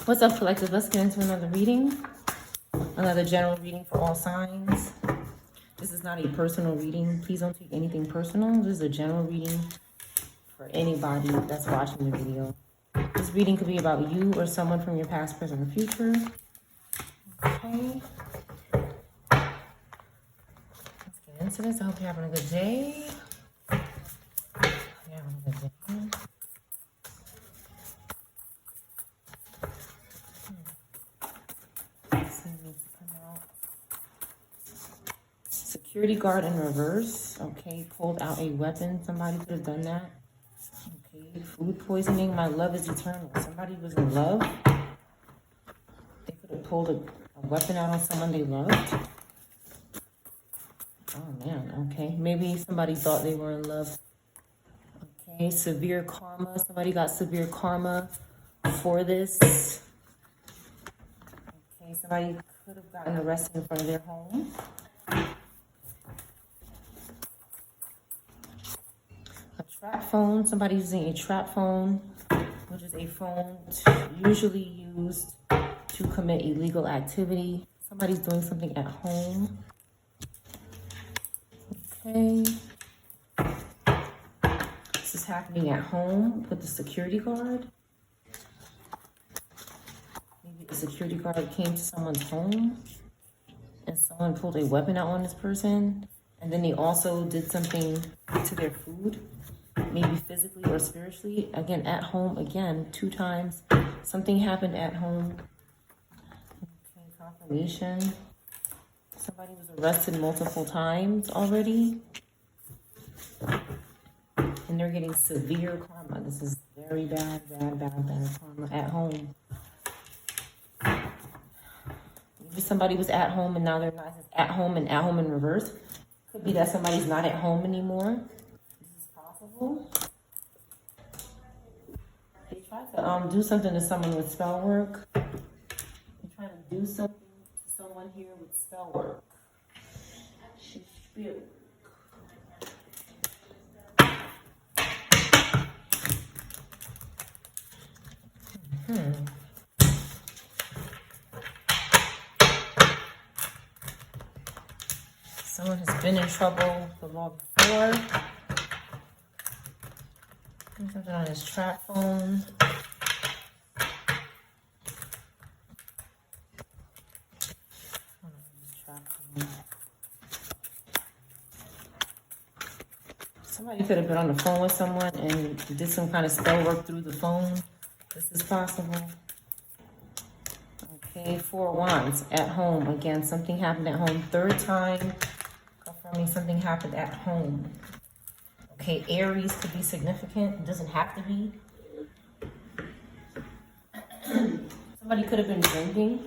What's up, collective? Let's get into another reading. Another general reading for all signs. This is not a personal reading. Please don't take anything personal. This is a general reading for anybody that's watching the video. This reading could be about you or someone from your past, present, or future. Okay. Let's get into this. I hope you're having a good day. You're having a good day. Security guard in reverse. Okay, pulled out a weapon. Somebody could have done that. Okay, food poisoning. My love is eternal. Somebody was in love. They could have pulled a weapon out on someone they loved. Oh man, okay. Maybe somebody thought they were in love. Okay, severe karma. Somebody got severe karma for this. Okay, somebody could have gotten arrested in front of their home. Trap phone, somebody using a trap phone, which is a phone usually used to commit illegal activity. Somebody's doing something at home. Okay. This is happening at home with the security guard. Maybe the security guard came to someone's home and someone pulled a weapon out on this person. And then they also did something to their food. Maybe physically or spiritually. Again, at home, again, 2 times. Something happened at home. Okay, confirmation. Somebody was arrested multiple times already. And they're getting severe karma. This is very bad karma at home. Maybe somebody was at home and now they're not at home and at home in reverse. Could be that somebody's not at home anymore. They tried to do something to someone with spell work. They're trying to do something to someone here with spell work. Someone has been in trouble the law before. Something on his trap phone. Somebody could have been on the phone with someone and did some kind of spell work through the phone. This is possible. Okay, 4 wands at home. Again, something happened at home. 3rd time, confirming something happened at home. Okay, Aries could be significant. It doesn't have to be. Somebody could have been drinking.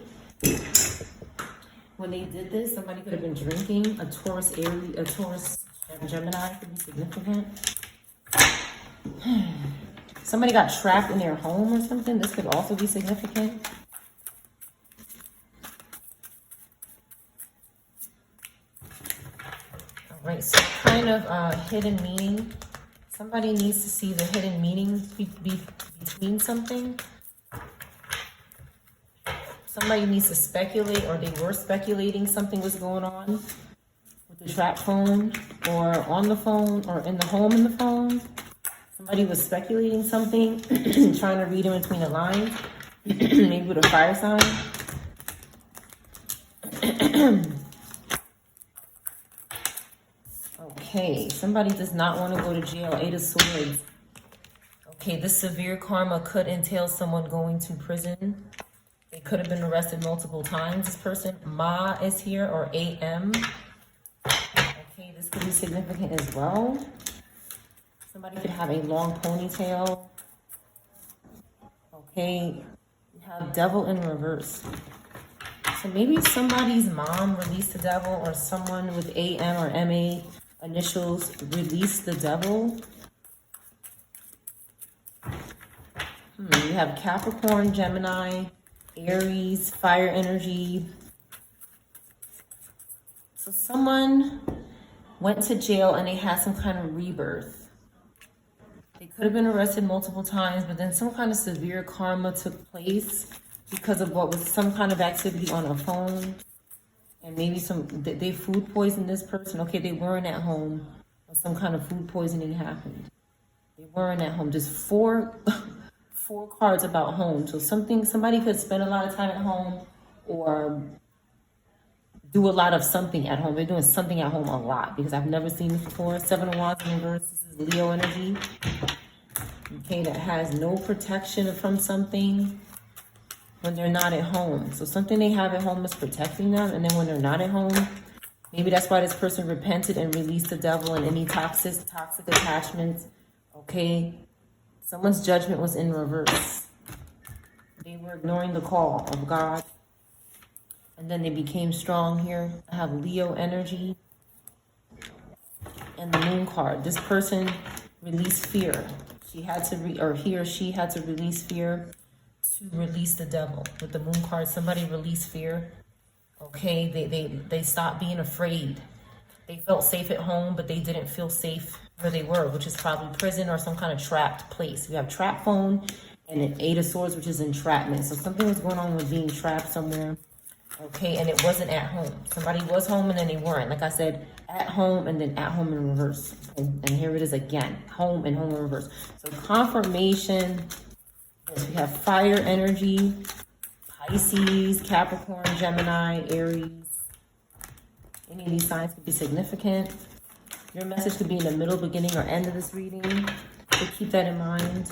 When they did this, somebody could have been drinking. A Taurus, Aries, a Taurus Gemini could be significant. Somebody got trapped in their home or something. This could also be significant. Right, so kind of hidden meaning. Somebody needs to see the hidden meaning between something. Somebody needs to speculate, or they were speculating something was going on with the trap phone, or on the phone, or in the home in the phone. Somebody was speculating something, trying to read in between the lines, maybe with a fire sign. Okay, somebody does not want to go to jail. 8 of Swords. Okay, this severe karma could entail someone going to prison. They could have been arrested multiple times. This person, Ma is here, or AM. Okay, this could be significant as well. Somebody could have a long ponytail. Okay, you have Devil in reverse. So maybe somebody's mom released the devil, or someone with AM or MA initials release the devil. You have Capricorn, Gemini, Aries, fire energy. So someone went to jail and they had some kind of rebirth. They could have been arrested multiple times, but then some kind of severe karma took place because of what was some kind of activity on a phone, and maybe they food poisoned this person. Okay, they weren't at home, but some kind of food poisoning happened. They weren't at home. Just four cards about home. So somebody could spend a lot of time at home or do a lot of something at home. They're doing something at home a lot, because I've never seen this before. 7 of Wands in reverse. This is Leo energy. Okay, that has no protection from something when they're not at home. So something they have at home is protecting them, and then when they're not at home, maybe that's why this person repented and released the devil and any toxic attachments. Okay, someone's judgment was in reverse. They were ignoring the call of God, and then they became strong here. I have Leo energy and the Moon card. This person released fear. He or she had to release fear to release the devil. With the Moon card, somebody released fear. Okay, they stopped being afraid. They felt safe at home, but they didn't feel safe where they were, which is probably prison or some kind of trapped place. We have trap phone and an 8 of Swords, which is entrapment. So something was going on with being trapped somewhere. Okay, and it wasn't at home. Somebody was home and then they weren't. Like I said, at home and then at home in reverse. Okay? And here it is again, home and home in reverse. So confirmation. Yes, we have fire energy, Pisces, Capricorn, Gemini, Aries. Any of these signs could be significant. Your message could be in the middle, beginning, or end of this reading. So keep that in mind.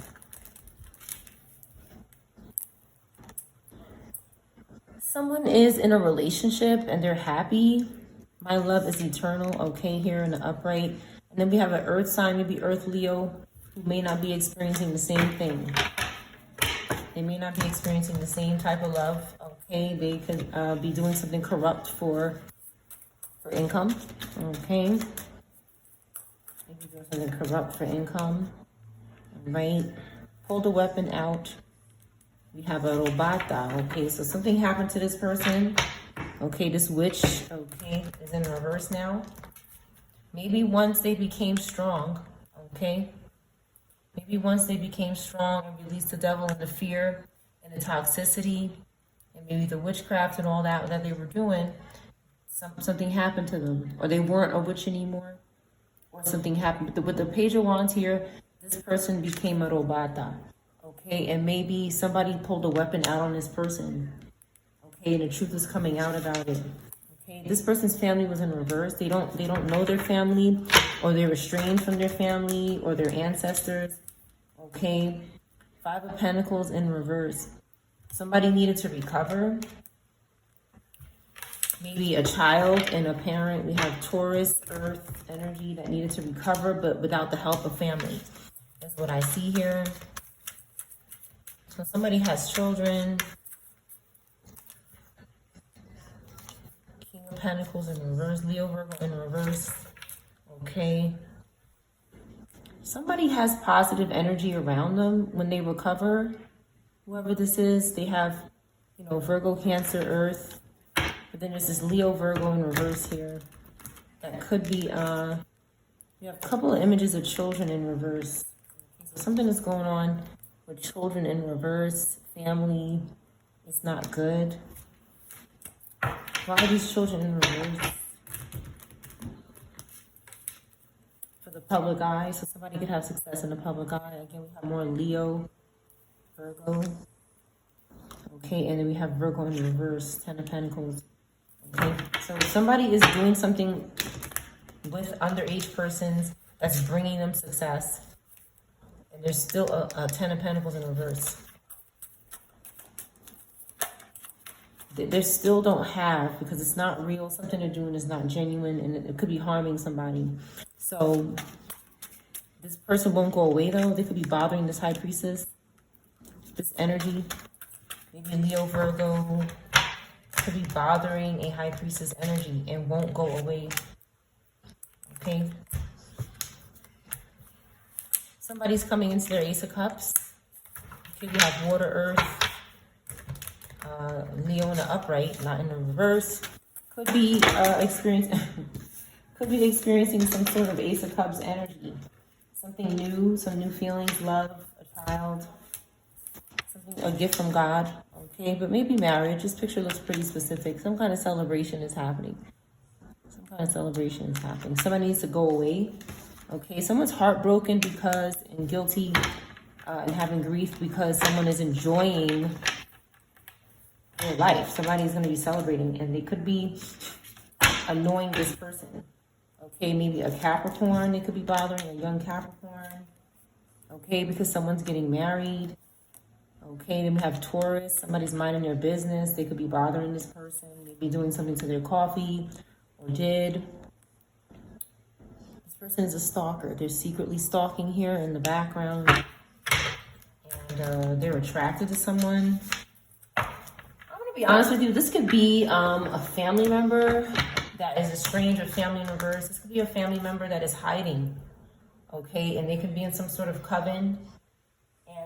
Someone is in a relationship and they're happy. My love is eternal. Okay, here in the upright. And then we have an earth sign, maybe Earth Leo, who may not be experiencing the same thing. They may not be experiencing the same type of love. Okay, they could be doing something corrupt for income. Okay, maybe doing something corrupt for income. Right, pull the weapon out. We have a robata. Okay, so something happened to this person. Okay, this witch, okay, is in reverse now. Maybe once they became strong, okay? Maybe once they became strong and released the devil and the fear and the toxicity and maybe the witchcraft and all that they were doing, something happened to them. Or they weren't a witch anymore. Or something happened. But with the Page of Wands here, this person became a robata. Okay, and maybe somebody pulled a weapon out on this person. Okay, and the truth is coming out about it. Okay, this person's family was in reverse. They don't know their family, or they're estranged from their family or their ancestors. Okay, 5 of Pentacles in reverse. Somebody needed to recover. Maybe a child and a parent. We have Taurus, Earth energy that needed to recover, but without the help of family. That's what I see here. So somebody has children. King of Pentacles in reverse. Leo, Virgo in reverse. Okay. Somebody has positive energy around them when they recover. Whoever this is, they have, Virgo, Cancer, Earth. But then there's this Leo, Virgo in reverse here. That could be, you have a couple of images of children in reverse. So something is going on with children in reverse. Family is not good. Why are these children in reverse? For the public eye, so somebody could have success in the public eye. Again, we have more Leo, Virgo. Okay, and then we have Virgo in reverse, 10 of Pentacles. Okay, so somebody is doing something with underage persons that's bringing them success. And there's still a 10 of Pentacles in reverse. They still don't have, because it's not real. Something they're doing is not genuine, and it could be harming somebody. So this person won't go away, though. They could be bothering this high priestess. This energy, maybe Leo, Virgo, could be bothering a high priestess energy and won't go away. Okay. Somebody's coming into their Ace of Cups. Okay, we have Water, Earth, Leo in the upright, not in the reverse. Could be experiencing some sort of Ace of Cups energy. Something new, some new feelings, love, a child, something, a gift from God. Okay, but maybe marriage. This picture looks pretty specific. Some kind of celebration is happening. Some kind of celebration is happening. Somebody needs to go away. Okay, someone's heartbroken because, and guilty, and having grief because someone is enjoying their life. Somebody's going to be celebrating, and they could be annoying this person. Okay, maybe a Capricorn, they could be bothering a young Capricorn. Okay, because someone's getting married. Okay, then we have Taurus, somebody's minding their business. They could be bothering this person, maybe doing something to their coffee, or did. This person is a stalker. They're secretly stalking here in the background. And they're attracted to someone. I'm gonna be honest with you, this could be a family member that is estranged or family in reverse. This could be a family member that is hiding. Okay, and they could be in some sort of coven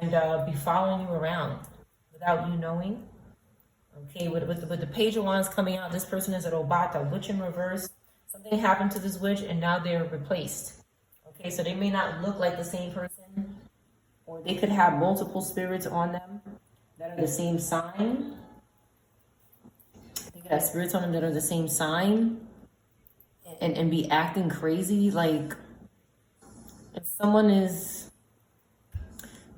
and be following you around without you knowing. Okay, with the Page of Wands coming out, this person is a robot, a witch in reverse. Something happened to this witch and now they're replaced. Okay, so they may not look like the same person, or they could have multiple spirits on them that are the same sign. They could have spirits on them that are the same sign and be acting crazy. Like, if someone is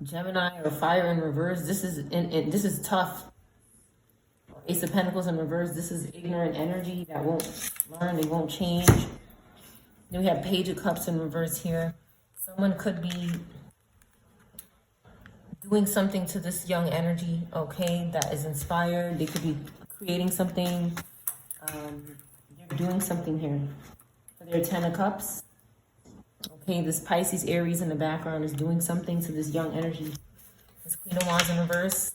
Gemini or fire in reverse, this is tough. Or Ace of Pentacles in reverse, this is ignorant energy that won't learn, they won't change. Then we have Page of Cups in reverse here. Someone could be doing something to this young energy, okay, that is inspired. They could be creating something. They're doing something here. For their Ten of Cups. Okay, this Pisces Aries in the background is doing something to this young energy. This Queen of Wands in reverse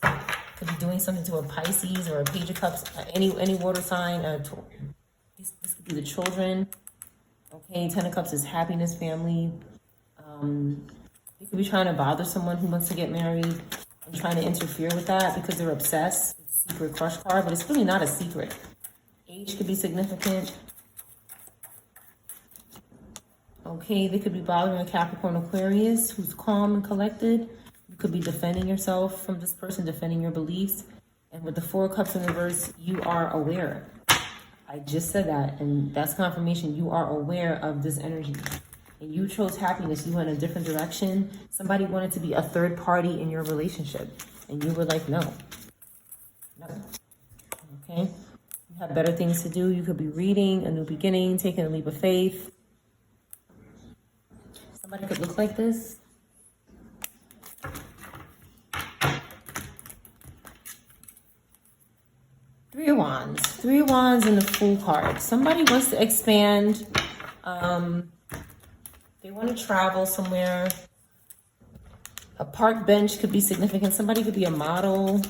could be doing something to a Pisces or a Page of Cups, any water sign. This could be the children. Okay, Ten of Cups is happiness, family. They could be trying to bother someone who wants to get married and trying to interfere with that because they're obsessed. It's a secret crush card, but it's really not a secret. Age could be significant. Okay, they could be bothering a Capricorn Aquarius who's calm and collected. You could be defending yourself from this person, defending your beliefs. And with the Four of Cups in reverse, you are aware. I just said that, and that's confirmation. You are aware of this energy. And you chose happiness. You went a different direction. Somebody wanted to be a third party in your relationship. And you were like, no. No. Okay? You have better things to do. You could be reading, a new beginning, taking a leap of faith. Somebody could look like this. Three of Wands. Three of Wands and the Fool card. Somebody wants to expand. They want to travel somewhere. A park bench could be significant. Somebody could be a model.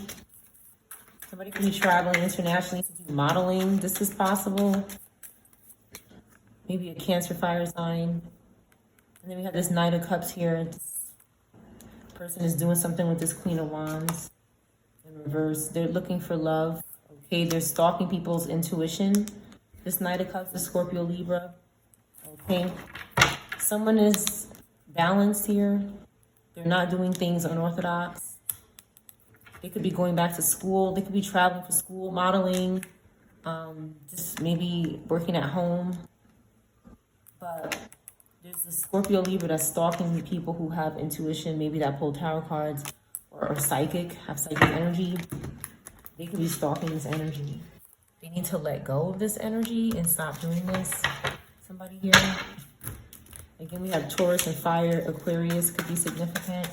Somebody could be traveling internationally to do modeling. This is possible. Maybe a Cancer fire sign. And then we have this Knight of Cups here. This person is doing something with this Queen of Wands in reverse. They're looking for love. Okay, they're stalking people's intuition. This Knight of Cups is Scorpio, Libra. Okay, someone is balanced here. They're not doing things unorthodox. They could be going back to school. They could be traveling for school, modeling, just maybe working at home. But there's the Scorpio Libra that's stalking people who have intuition, maybe that pull tarot cards or psychic, have psychic energy. They could be stalking this energy. They need to let go of this energy and stop doing this. Somebody here. Again, we have Taurus and fire. Aquarius could be significant.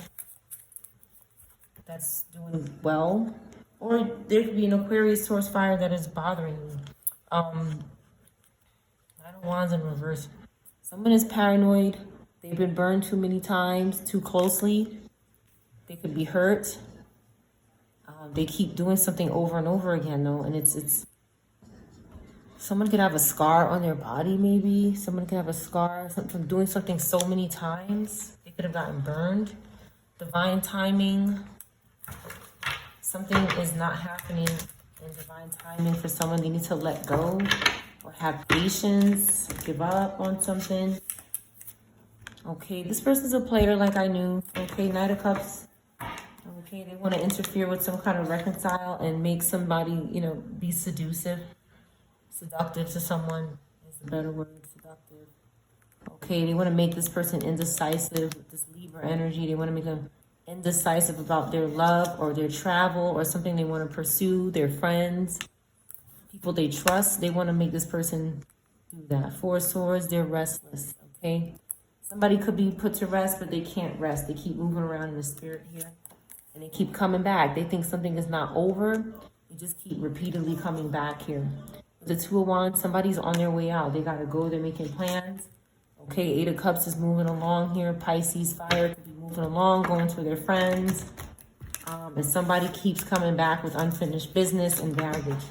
That's doing well. Or there could be an Aquarius, Taurus, fire that is bothering you. Nine of Wands in reverse. Someone is paranoid. They've been burned too many times, too closely. They could be hurt. They keep doing something over and over again, though, and it's. Someone could have a scar on their body, maybe. Someone could have a scar from doing something so many times. They could have gotten burned. Divine timing. Something is not happening in divine timing for someone. They need to let go or have patience, give up on something. Okay, this person's a player like I knew. Okay, Knight of Cups. Okay, they want to interfere with some kind of reconcile and make somebody, you know, be seductive to someone is a better word, seductive. Okay, they want to make this person indecisive with this Libra energy. They want to make them indecisive about their love or their travel or something they want to pursue, their friends, people they trust. They want to make this person do that. Four of Swords, they're restless, okay? Somebody could be put to rest, but they can't rest. They keep moving around in the spirit here, and they keep coming back. They think something is not over. They just keep repeatedly coming back here. The Two of Wands, somebody's on their way out. They got to go. They're making plans. Okay, Eight of Cups is moving along here. Pisces, fire could be moving along, going to their friends. And somebody keeps coming back with unfinished business and baggage.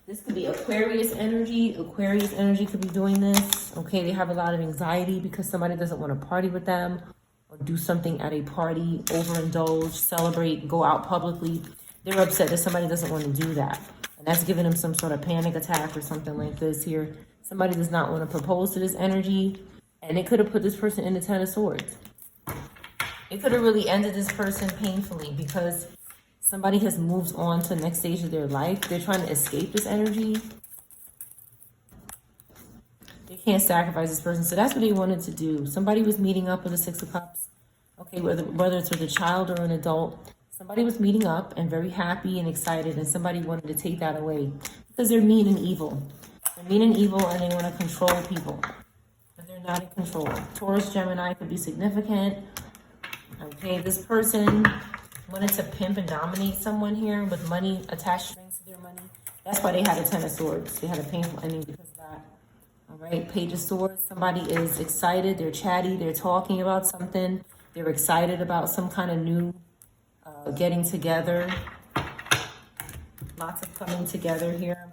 This could be Aquarius energy. Aquarius energy could be doing this. Okay, they have a lot of anxiety because somebody doesn't want to party with them or do something at a party, overindulge, celebrate, go out publicly. They're upset that somebody doesn't want to do that. And that's giving them some sort of panic attack or something like this here. Somebody does not want to propose to this energy. And it could have put this person in the Ten of Swords. It could have really ended this person painfully because somebody has moved on to the next stage of their life. They're trying to escape this energy. They can't sacrifice this person. So that's what they wanted to do. Somebody was meeting up with the Six of Cups. Okay, whether it's with a child or an adult. Somebody was meeting up and very happy and excited, and somebody wanted to take that away because they're mean and evil. They're mean and evil, and they want to control people, but they're not in control. Taurus, Gemini could be significant. Okay, this person wanted to pimp and dominate someone here with money, attached strings to their money. That's why they had a Ten of Swords. They had a painful ending because of that. All right, Page of Swords. Somebody is excited. They're chatty. They're talking about something. They're excited about some kind of new getting together. Lots of coming together here.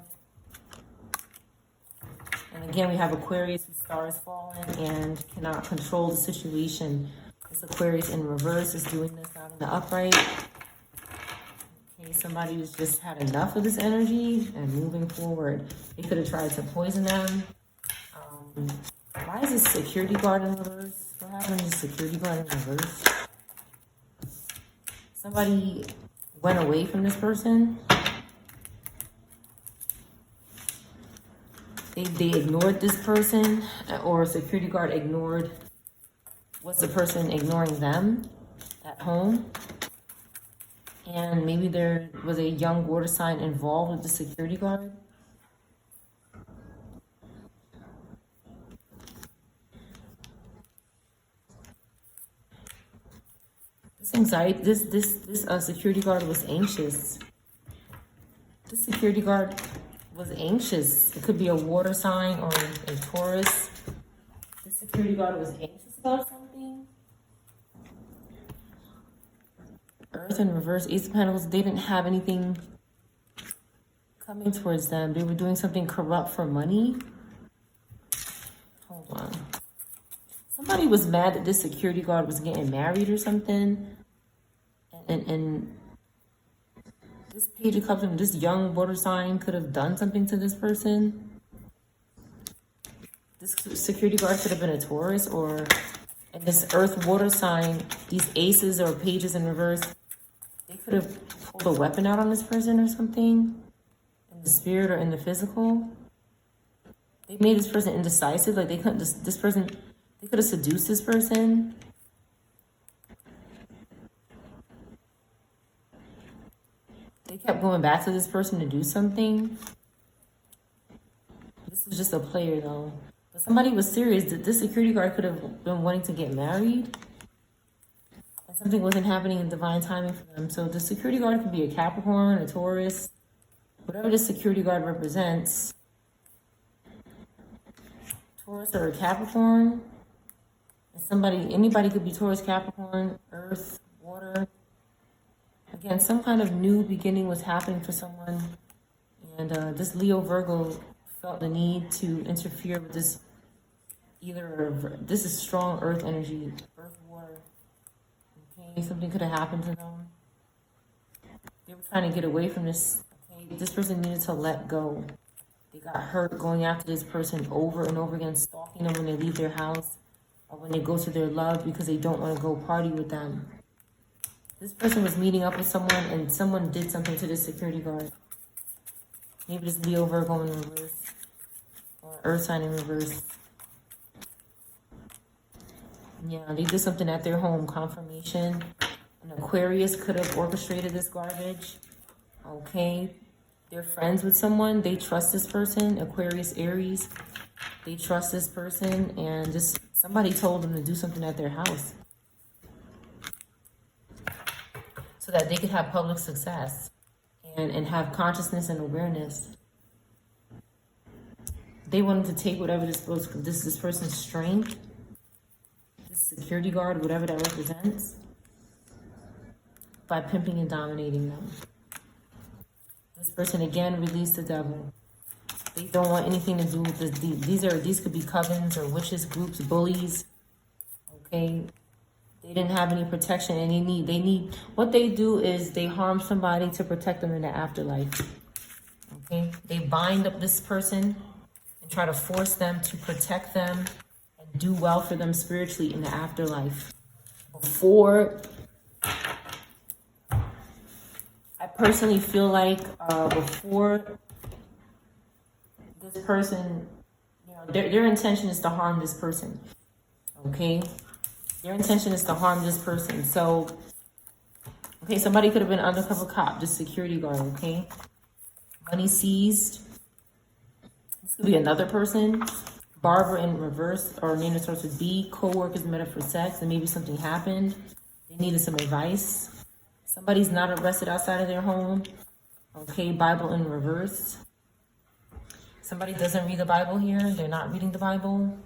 And again, we have Aquarius whose star is fallen and cannot control the situation. This Aquarius in reverse is doing this, not in the upright. Okay, somebody who's just had enough of this energy and moving forward. They could have tried to poison them. Why is this security guard in reverse? What happened to the security guard in reverse? Somebody went away from this person. They ignored this person, or a security guard ignored. Was the person ignoring them at home? And maybe there was a young water sign involved with the security guard. This anxiety, this security guard was anxious. This security guard was anxious. It could be a water sign or a Taurus. This security guard was anxious about something. Earth in reverse, Ace of Pentacles. They didn't have anything coming towards them. They were doing something corrupt for money. Hold on. Somebody was mad that this security guard was getting married or something. And this Page of Cups and this young water sign could have done something to this person. This security guard could have been a Taurus, or and this earth water sign, these aces or pages in reverse, they could have pulled a weapon out on this person or something in the spirit or in the physical. They made this person indecisive. Like they couldn't, this person, they could have seduced this person. They kept going back to this person to do something. This was just a player though. But somebody was serious. That this security guard could have been wanting to get married. And something wasn't happening in divine timing for them. So the security guard could be a Capricorn, a Taurus, whatever the security guard represents. Taurus or a Capricorn. And anybody could be Taurus, Capricorn, Earth, water. Again, some kind of new beginning was happening for someone. And this Leo Virgo felt the need to interfere with this. This is strong earth energy, earth, water. Okay, something could have happened to them. They were trying to get away from this. Okay, this person needed to let go. They got hurt going after this person over and over again, stalking them when they leave their house or when they go to their love because they don't want to go party with them. This person was meeting up with someone and someone did something to this security guard. Maybe this Leo Virgo in reverse or Earth sign in reverse. Yeah, they did something at their home. Confirmation. An Aquarius could have orchestrated this garbage. Okay. They're friends with someone. They trust this person. Aquarius, Aries. They trust this person. And just somebody told them to do something at their house, so that they could have public success and have consciousness and awareness. They wanted to take whatever this person's strength, this security guard, whatever that represents, by pimping and dominating them. This person again released the devil. They don't want anything to do with this. These could be covens or witches, groups, bullies. Okay. They didn't have any protection, and they need what they do is they harm somebody to protect them in the afterlife. Okay, they bind up this person and try to force them to protect them and do well for them spiritually in the afterlife. Before, I personally feel like before this person, you know, their intention is to harm this person. Okay. Their intention is to harm this person. So, okay, somebody could have been undercover cop, just security guard, okay? Money seized. This could be another person. Barbara in reverse, or name that starts with B. Co-workers met up for sex, and maybe something happened. They needed some advice. Somebody's not arrested outside of their home. Okay, Bible in reverse. Somebody doesn't read the Bible here. They're not reading the Bible.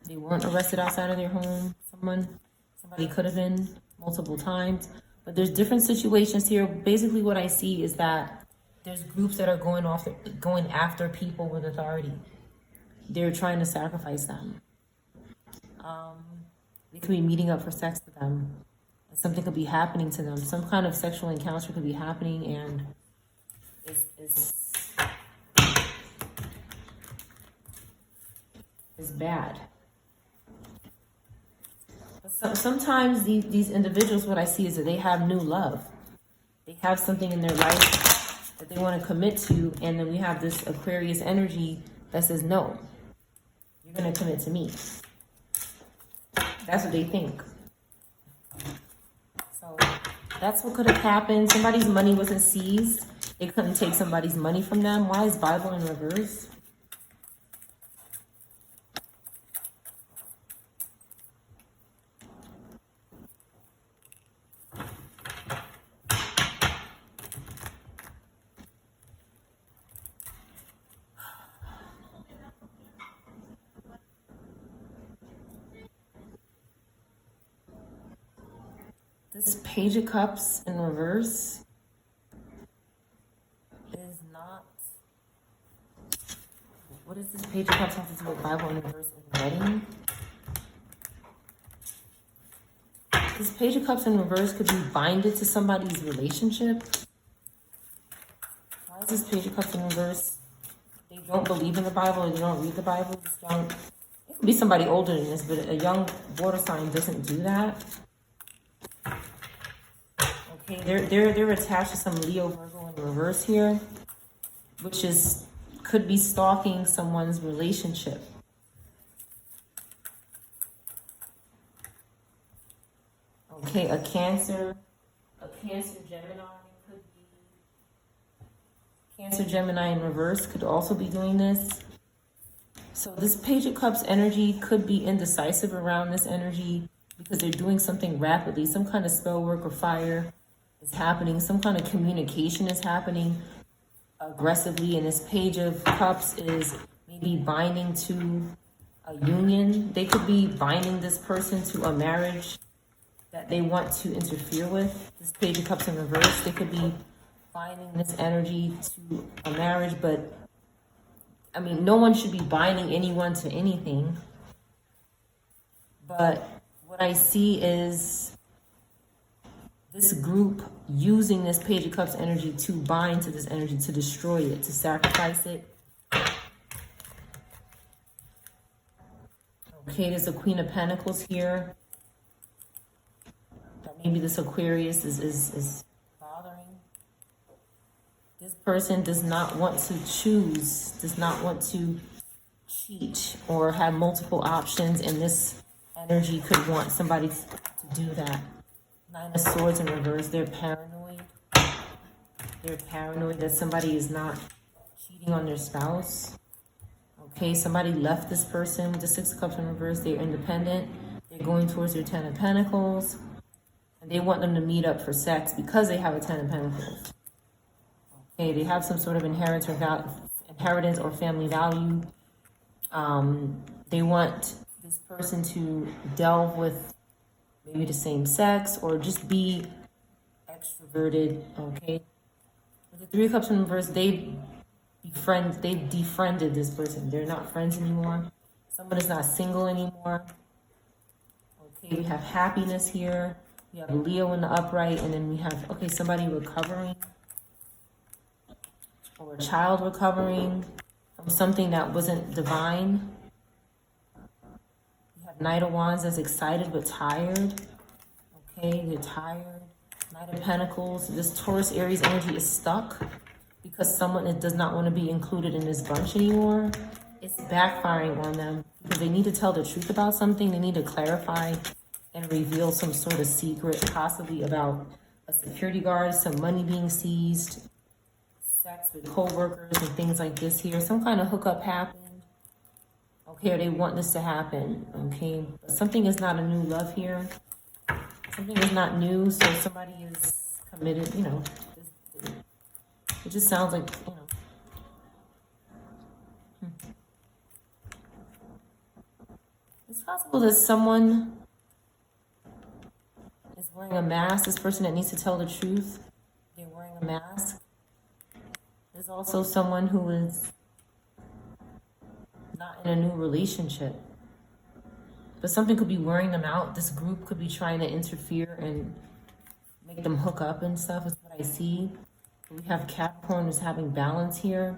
They weren't arrested outside of their home. Somebody could have been multiple times. But there's different situations here. Basically what I see is that there's groups that are going after people with authority. They're trying to sacrifice them. They could be meeting up for sex with them. Something could be happening to them. Some kind of sexual encounter could be happening, and it's bad. Sometimes these individuals, what I see is that they have new love. They have something in their life that they want to commit to, and then we have this Aquarius energy that says, no, you're going to commit to me. That's what they think. So that's what could have happened. Somebody's money wasn't seized. They couldn't take somebody's money from them. Why is Bible in reverse? This Page of Cups in reverse is not... What does this Page of Cups have to do with Bible in reverse and wedding? This Page of Cups in reverse could be binded to somebody's relationship. Why is this Page of Cups in reverse? They don't believe in the Bible, or they don't read the Bible. It could be somebody older than this, but a young water sign doesn't do that. Okay, they're attached to some Leo Virgo in reverse here, which could be stalking someone's relationship. Okay, a Cancer Gemini could be... Cancer Gemini in reverse could also be doing this. So this Page of Cups energy could be indecisive around this energy because they're doing something rapidly. Some kind of spell work or fire is happening. Some kind of communication is happening aggressively. And this Page of Cups is maybe binding to a union. They could be binding this person to a marriage that they want to interfere with. This Page of Cups in reverse, they could be binding this energy to a marriage, but I mean, no one should be binding anyone to anything. But what I see is this group using this Page of Cups energy to bind to this energy, to destroy it, to sacrifice it. Okay, there's a Queen of Pentacles here. That maybe this Aquarius is bothering. This person does not want to choose, does not want to cheat or have multiple options, and this energy could want somebody to do that. Nine of Swords in reverse. They're paranoid. They're paranoid that somebody is not cheating on their spouse. Okay, somebody left this person with the Six of Cups in reverse. They're independent. They're going towards their Ten of Pentacles. And they want them to meet up for sex because they have a Ten of Pentacles. Okay, they have some sort of inheritance or family value. They want this person to delve with maybe the same sex or just be extroverted, okay? With the Three of Cups in reverse, they've defriended this person. They're not friends anymore. Someone is not single anymore. Okay, we have happiness here. We have Leo in the upright, and then we have, okay, somebody recovering or a child recovering from something that wasn't divine. We have Knight of Wands that's excited but tired. Okay, they're tired. Knight of Pentacles. This Taurus Aries energy is stuck because someone does not want to be included in this bunch anymore. It's backfiring on them because they need to tell the truth about something. They need to clarify and reveal some sort of secret, possibly about a security guard, some money being seized, sex with co-workers and things like this here. Some kind of hookup happened. Okay, or they want this to happen. Okay, but something is not a new love here. Something is not new, so somebody is committed, you know. It just sounds like, you know. It's possible that someone is wearing a mask. This person that needs to tell the truth, they're wearing a mask. There's also someone who is not in a new relationship. But something could be wearing them out. This group could be trying to interfere and make them hook up and stuff, is what I see. We have Capricorn who's having balance here.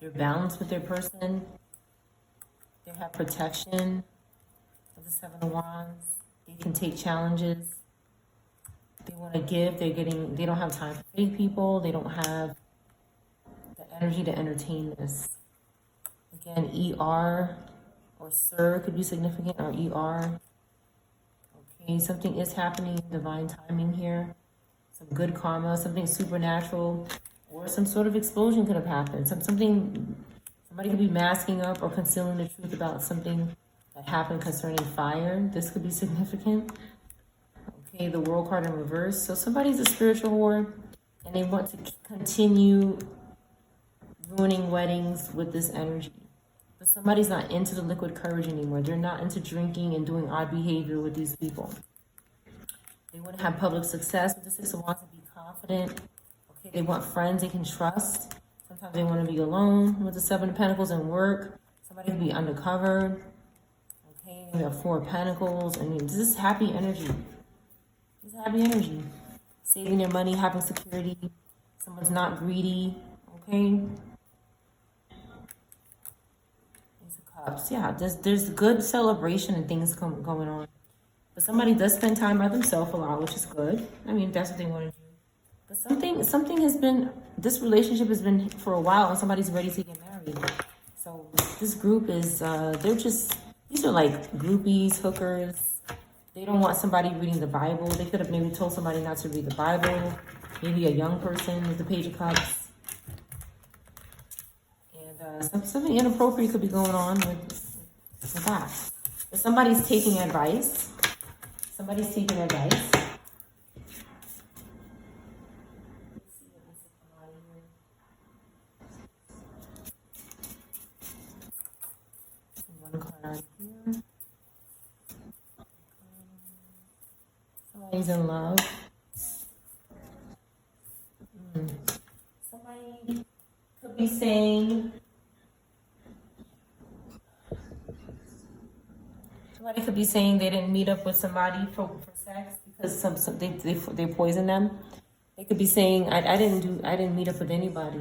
They're balanced with their person. They have protection with the Seven of Wands. They can take challenges. They want to give. They don't have time for fake people. They don't have the energy to entertain this. Again, ER or Sir could be significant, or ER. Okay, something is happening in divine timing here. Some good karma, something supernatural, or some sort of explosion could have happened. Somebody could be masking up or concealing the truth about something that happened concerning fire. This could be significant. Okay, the World card in reverse. So somebody's a spiritual whore, and they want to continue ruining weddings with this energy. But somebody's not into the liquid courage anymore. They're not into drinking and doing odd behavior with these people. They want to have public success with the Six of Wands and be confident. Okay, they want friends they can trust. Sometimes they want to be alone with the Seven of Pentacles and work. Somebody can be undercover. Okay, we have Four of Pentacles. I mean, this is happy energy. This is happy energy. Saving their money, having security. Someone's not greedy. Okay. Yeah, there's good celebration and things going on. But somebody does spend time by themselves a lot, which is good. I mean, if that's what they want to do. But something has been, this relationship has been for a while, and somebody's ready to get married. So this group is, these are like groupies, hookers. They don't want somebody reading the Bible. They could have maybe told somebody not to read the Bible. Maybe a young person with the Page of Cups. Something inappropriate could be going on with that. But somebody's taking advice. Somebody's taking advice. One card here. Somebody's in love. Somebody could be saying, somebody could be saying they didn't meet up with somebody for sex because they poisoned them. They could be saying I didn't meet up with anybody.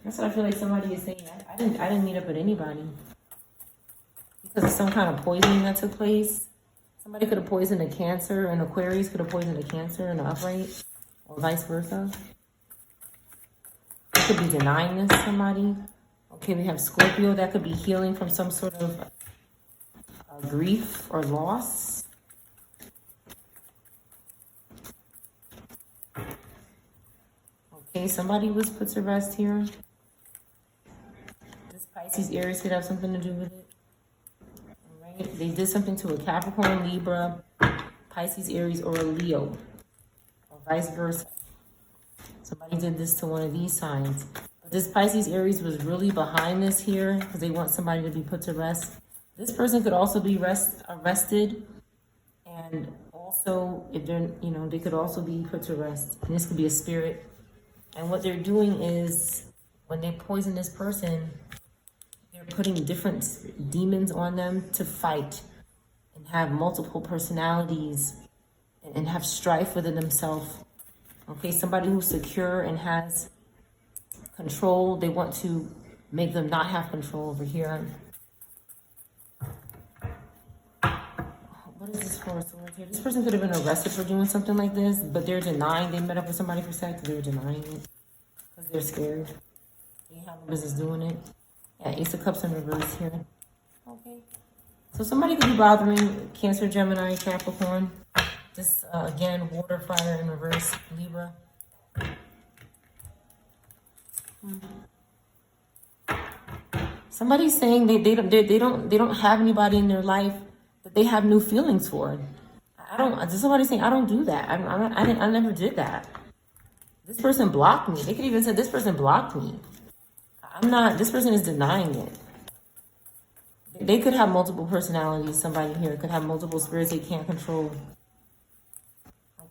That's what I feel like somebody is saying. I didn't meet up with anybody. because of some kind of poisoning that took place. Somebody could have poisoned a Cancer, and Aquarius could have poisoned a Cancer in the upright, or vice versa. It could be denying this to somebody. Okay, we have Scorpio. That could be healing from some sort of grief or loss. Okay, somebody was put to rest here. This Pisces, Aries could have something to do with it. All right, they did something to a Capricorn, Libra, Pisces, Aries, or a Leo, or vice versa. Somebody did this to one of these signs. But this Pisces, Aries was really behind this here because they want somebody to be put to rest. This person could also be arrested, and also, if they're, they could also be put to rest. And this could be a spirit. And what they're doing is, when they poison this person, they're putting different demons on them to fight and have multiple personalities and have strife within themselves. Okay, somebody who's secure and has control, they want to make them not have control over here. What is this for? This person could have been arrested for doing something like this, but they're denying they met up with somebody for sex. They're denying it because they're scared. They have no business doing it. Yeah, Ace of Cups in reverse here. Okay. So somebody could be bothering Cancer, Gemini, Capricorn. This, again, water, fire in reverse, Libra. Somebody's saying they don't have anybody in their life that they have new feelings for. Somebody's saying I don't do that. I never did that. This person blocked me. They could even say this person blocked me. I'm not. This person is denying it. They could have multiple personalities. Somebody here could have multiple spirits they can't control.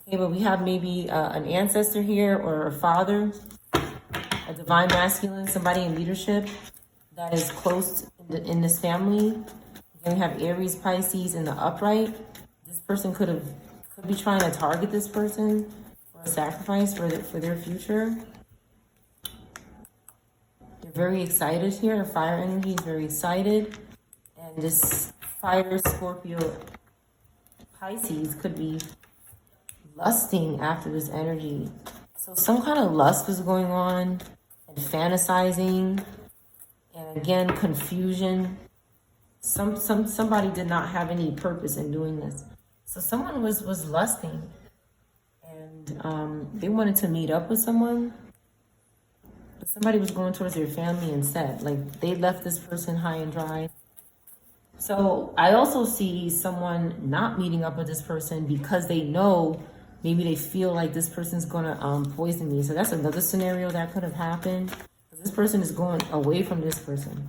Okay, but we have maybe an ancestor here or a father, a divine masculine, somebody in leadership that is close in this family. Then we have Aries, Pisces in the upright. This person could be trying to target this person for a sacrifice for their future. They're very excited here. The fire energy is very excited. And this fire Scorpio Pisces could be lusting after this energy. So some kind of lust was going on and fantasizing. And again, confusion. Somebody did not have any purpose in doing this. So someone was lusting, and they wanted to meet up with someone, but somebody was going towards their family instead. Like, they left this person high and dry. So I also see someone not meeting up with this person because they know, maybe they feel like this person's gonna poison me. So that's another scenario that could have happened. This person is going away from this person.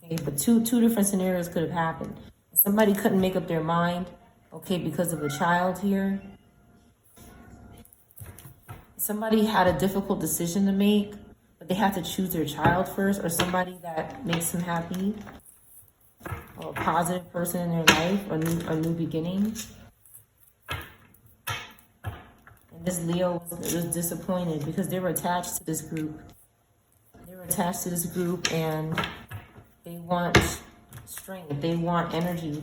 Okay, but two different scenarios could have happened. Somebody couldn't make up their mind, okay, because of a child here. Somebody had a difficult decision to make, but they had to choose their child first, or somebody that makes them happy, or a positive person in their life, or a new beginning. And this Leo was disappointed because they were attached to this group. They were attached to this group, and they want strength. They want energy.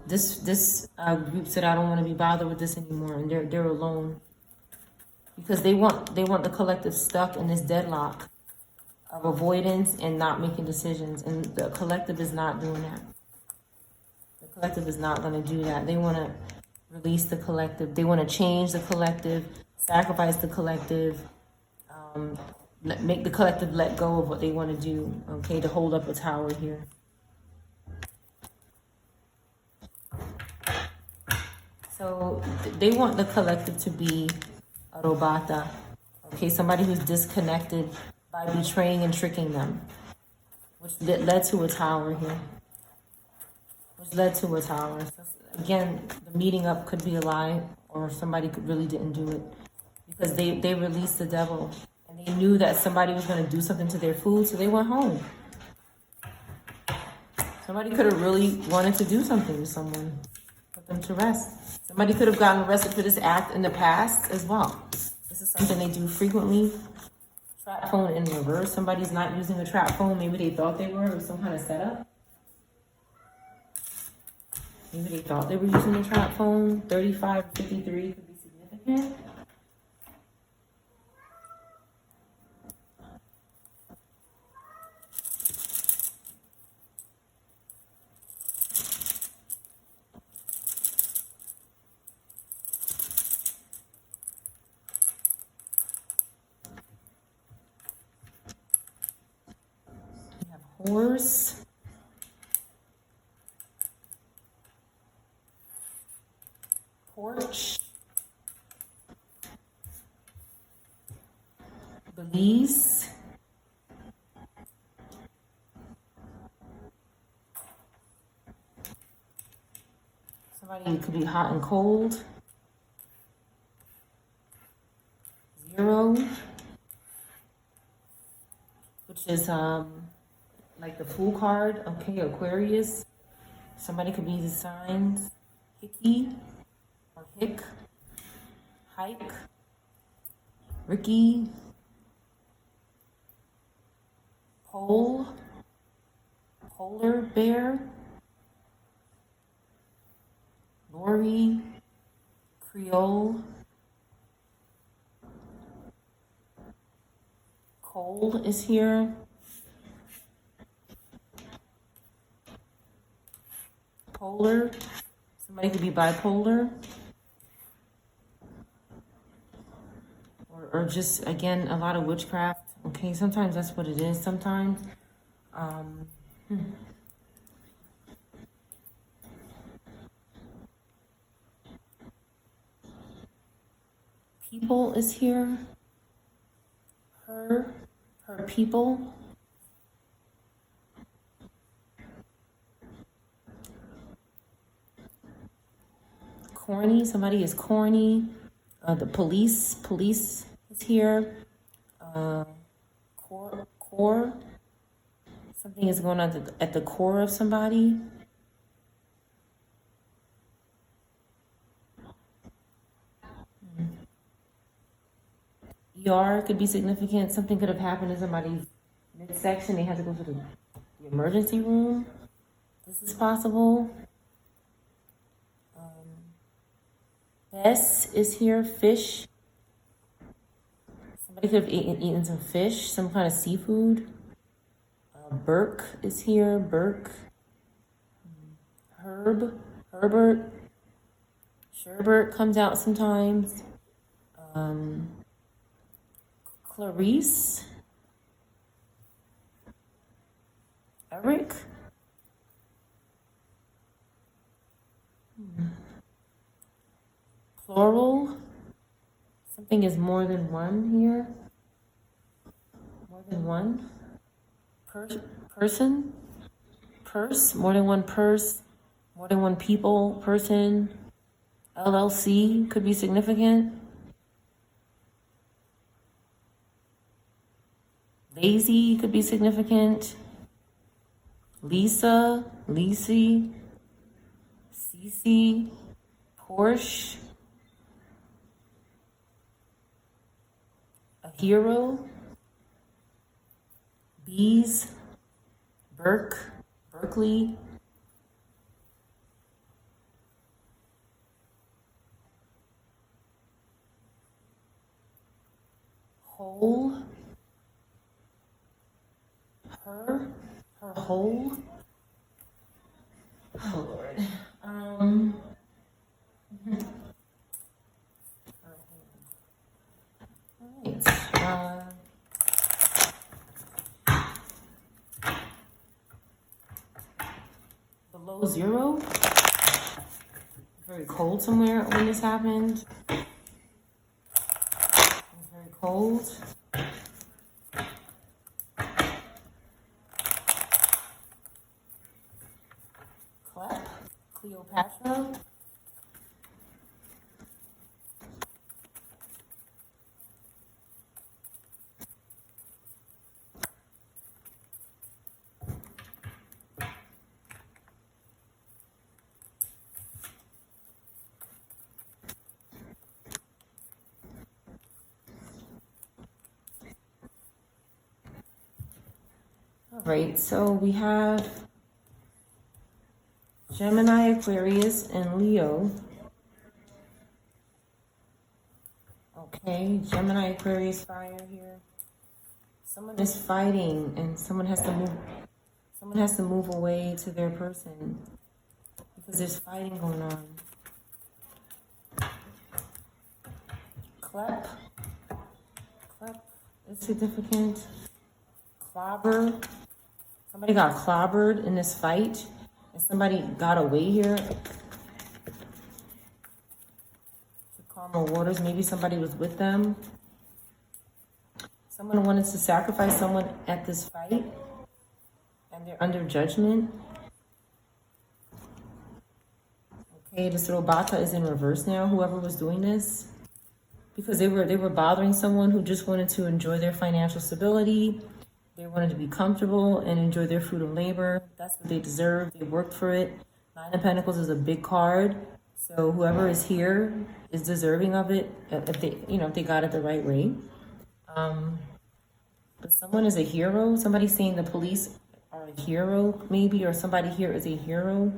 This group said, I don't want to be bothered with this anymore, and they're alone because they want the collective stuck in this deadlock of avoidance and not making decisions, and the collective is not doing that. The collective is not going to do that. They want to release the collective. They want to change the collective, sacrifice the collective, make the collective let go of what they want to do, okay, to hold up a tower here. So they want the collective to be a robata, okay, somebody who's disconnected by betraying and tricking them, which led to a tower here. So again, the meeting up could be a lie, or somebody really didn't do it because they released the devil. They knew that somebody was going to do something to their food, so they went home. Somebody could have really wanted to do something to someone, put them to rest. Somebody could have gotten arrested for this act in the past as well. This is something they do frequently. Trap phone in reverse. Somebody's not using a trap phone. Maybe they thought they were, or some kind of setup. Maybe they thought they were using a trap phone. 3553 could be significant. We have horse. Porch. Belize. Somebody could be hot and cold. 0, which is like the Fool card. Okay, Aquarius. Somebody could be the signs Hickey or Hick, Hike, Ricky, Pole, Polar Bear, Lori, Creole, Cole is here. Polar. Somebody could be bipolar. Or just, again, a lot of witchcraft. Okay, sometimes that's what it is. Sometimes. People is here. Her people. Corny, somebody is corny. The police is here. Core. Something is going on at the core of somebody. ER could be significant. Something could have happened in somebody's midsection. They had to go to the emergency room. This is possible. Bess is here. Fish. Somebody could have eaten some fish, some kind of seafood. Burke is here. Burke. Herbert. Sherbert comes out sometimes. Clarice. Eric. Plural. Something is more than one here. More than one. Person. Purse. More than one purse. More than one people. Person. LLC could be significant. Lazy could be significant. Lisa. Lisi. Cece. Porsche. A hero. Bees. Berkeley. Whole. Her whole. Oh Lord. All right. Below 0. Very cold somewhere when this happened. It was very cold. Cleopatra. All right, so we have Gemini, Aquarius, and Leo. Okay, Gemini, Aquarius, fire here. Someone is fighting, and someone has to move. Someone has to move away to their person because there's fighting going on. Clep is significant. Clobber. Somebody got clobbered in this fight, and somebody got away here. Calmer waters. Maybe somebody was with them. Someone wanted to sacrifice someone at this fight, and they're under judgment. Okay, this robata is in reverse now. Whoever was doing this, because they were bothering someone who just wanted to enjoy their financial stability. They wanted to be comfortable and enjoy their fruit of labor. That's what they deserve. They worked for it. Nine of Pentacles is a big card. So whoever is here is deserving of it if they got it the right way. But someone is a hero. Somebody's saying the police are a hero, maybe, or somebody here is a hero.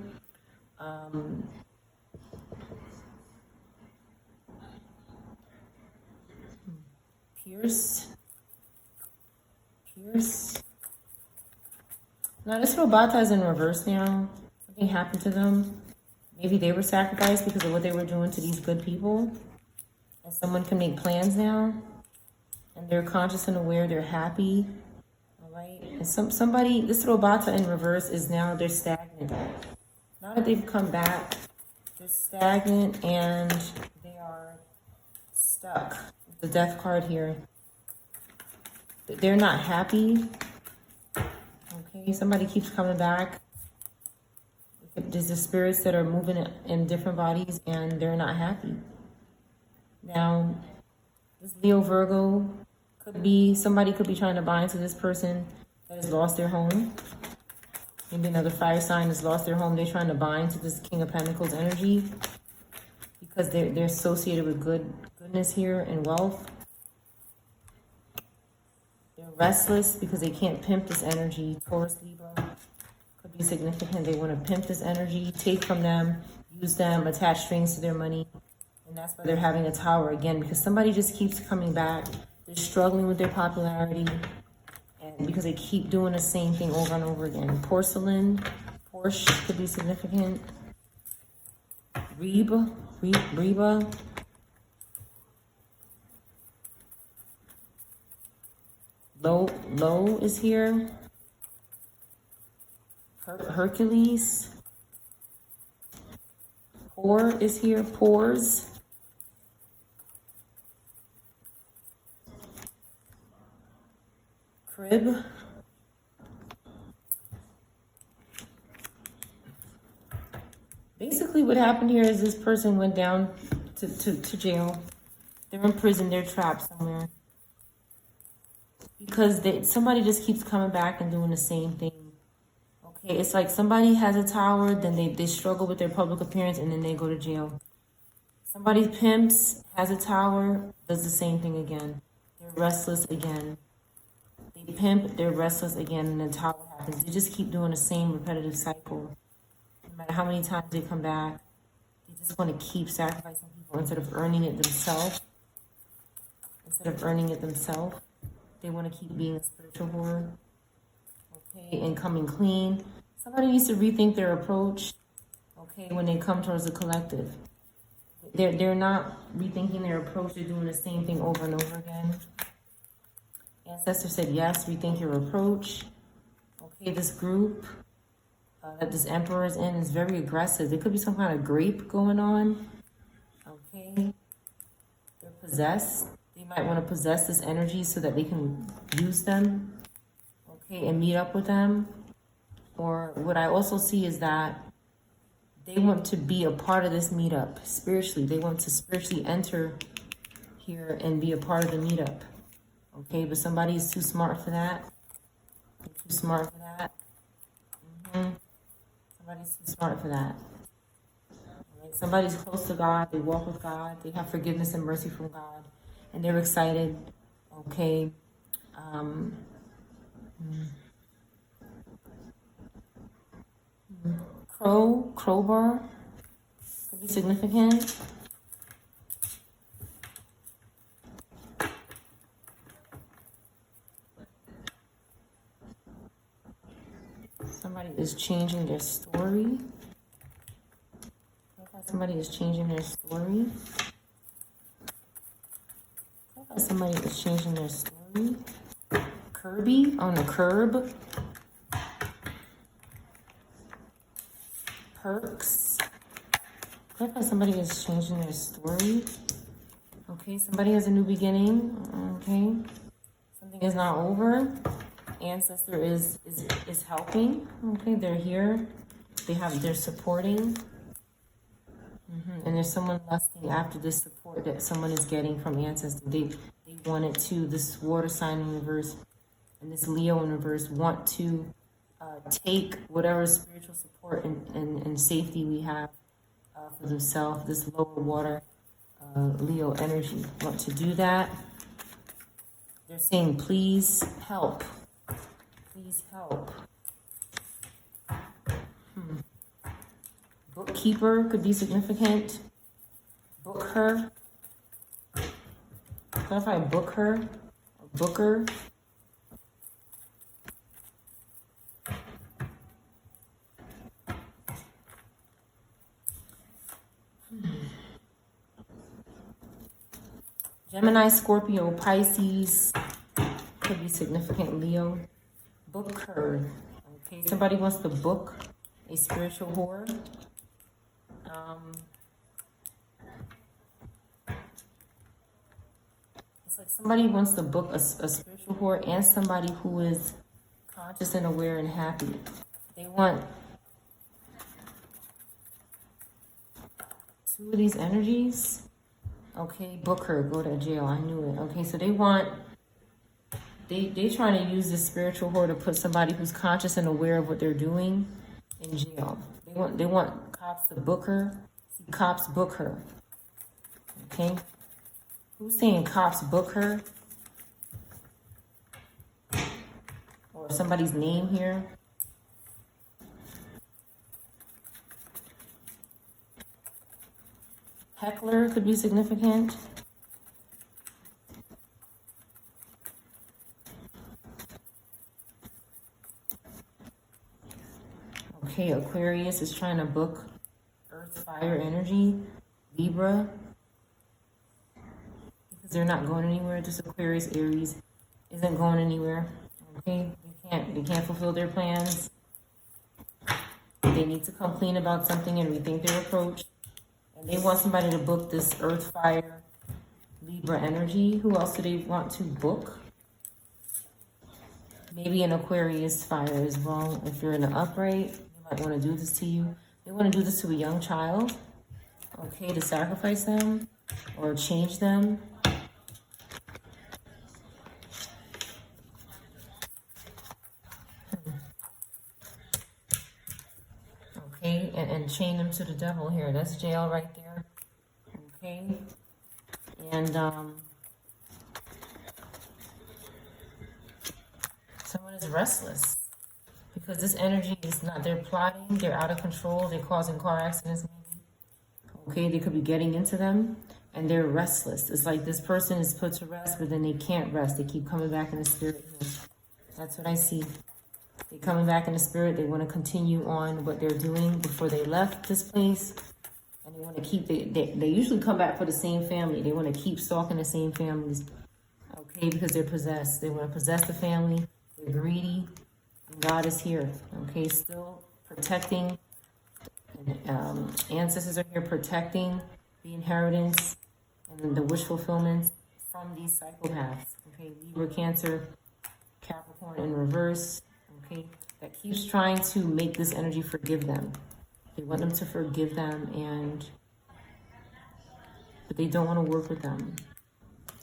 Pierce. Now this robata is in reverse now. Something happened to them. Maybe they were sacrificed because of what they were doing to these good people. And someone can make plans now. And they're conscious and aware, they're happy. All right. And somebody, this robata in reverse is now, they're stagnant. Now that they've come back, they're stagnant and they are stuck. The death card here. They're not happy. Okay, somebody keeps coming back. There's the spirits that are moving in different bodies and they're not happy. Now, this Leo Virgo somebody could be trying to bind to this person that has lost their home. Maybe another fire sign has lost their home. They're trying to bind to this King of Pentacles energy because they're associated with goodness here and wealth. They're restless because they can't pimp this energy. Taurus, Libra could be significant. They want to pimp this energy, take from them, use them, attach strings to their money. And that's why they're having a tower again, because somebody just keeps coming back. They're struggling with their popularity and because they keep doing the same thing over and over again. Porcelain, Porsche could be significant. Reba. Low is here. Hercules. Pour is here. Pores. Crib. Basically what happened here is this person went down to jail. They're in prison. They're trapped somewhere. Because somebody just keeps coming back and doing the same thing. Okay, it's like somebody has a tower, then they struggle with their public appearance, and then they go to jail. Somebody pimps, has a tower, does the same thing again. They're restless again. They pimp, they're restless again, and the tower happens. They just keep doing the same repetitive cycle. No matter how many times they come back, they just want to keep sacrificing people instead of earning it themselves. They want to keep being a spiritual whore. Okay, and coming clean. Somebody needs to rethink their approach, okay, when they come towards the collective. They're not rethinking their approach. They're doing the same thing over and over again. Ancestor said, yes, rethink your approach. Okay, this group that this emperor is in is very aggressive. There could be some kind of grape going on. Okay, they're possessed. They might want to possess this energy so that they can use them, okay, and meet up with them. Or what I also see is that they want to be a part of this meetup spiritually. They want to spiritually enter here and be a part of the meetup, okay? But somebody is too smart for that. They're too smart for that. Somebody's too smart for that. Right? Somebody's close to God. They walk with God. They have forgiveness and mercy from God. And they're excited, okay. Crowbar could be significant. Somebody is changing their story. Somebody is changing their story. Somebody is changing their story. Kirby on the curb. Perks. Somebody is changing their story. Okay, somebody has a new beginning. Okay, something is not over. Ancestor is helping. Okay, they're here. They're supporting. And there's someone lusting after this support that someone is getting from ancestor. They wanted to, this water sign in reverse and this Leo in reverse want to take whatever spiritual support and safety we have for themselves, this lower water Leo energy. Want to do that. They're saying, please help. Please help. Bookkeeper could be significant. Book her. Clarify book her or booker. Gemini, Scorpio, Pisces could be significant. Leo. Book her. Okay, somebody wants to book a spiritual whore. It's like somebody wants to book a spiritual whore and somebody who is conscious and aware and happy. They want two of these energies. Okay, book her, go to jail. I knew it. Okay, so they want, they trying to use this spiritual whore to put somebody who's conscious and aware of what they're doing in jail. They want cops to book her. See, cops book her. Okay, who's saying cops book her? Or somebody's name here? Heckler could be significant. Okay, Aquarius is trying to book Earth, fire, energy. Libra, because they're not going anywhere. This Aquarius, Aries isn't going anywhere. Okay, they can't fulfill their plans. They need to come clean about something and rethink their approach. And they want somebody to book this Earth, fire, Libra energy. Who else do they want to book? Maybe an Aquarius fire as well. If you're in the upright, they might want to do this to you. They want to do this to a young child. Okay, to sacrifice them or change them. Okay, and chain them to the devil here. That's jail right there. Okay, and someone is restless because this energy is not, they're plotting, they're out of control, they're causing car accidents maybe. Okay, they could be getting into them and they're restless. It's like this person is put to rest, but then they can't rest. They keep coming back in the spirit here. That's what I see. They're coming back in the spirit. They want to continue on what they're doing before they left this place. And they want to keep, they usually come back for the same family. They want to keep stalking the same families. Okay, because they're possessed. They want to possess the family. They're greedy. And God is here. Okay, still protecting. And, ancestors are here protecting the inheritance and the wish fulfillment from these psychopaths. Okay, Libra, Cancer, Capricorn in reverse. Okay, that keeps trying to make this energy forgive them. They want them to forgive them, but they don't want to work with them.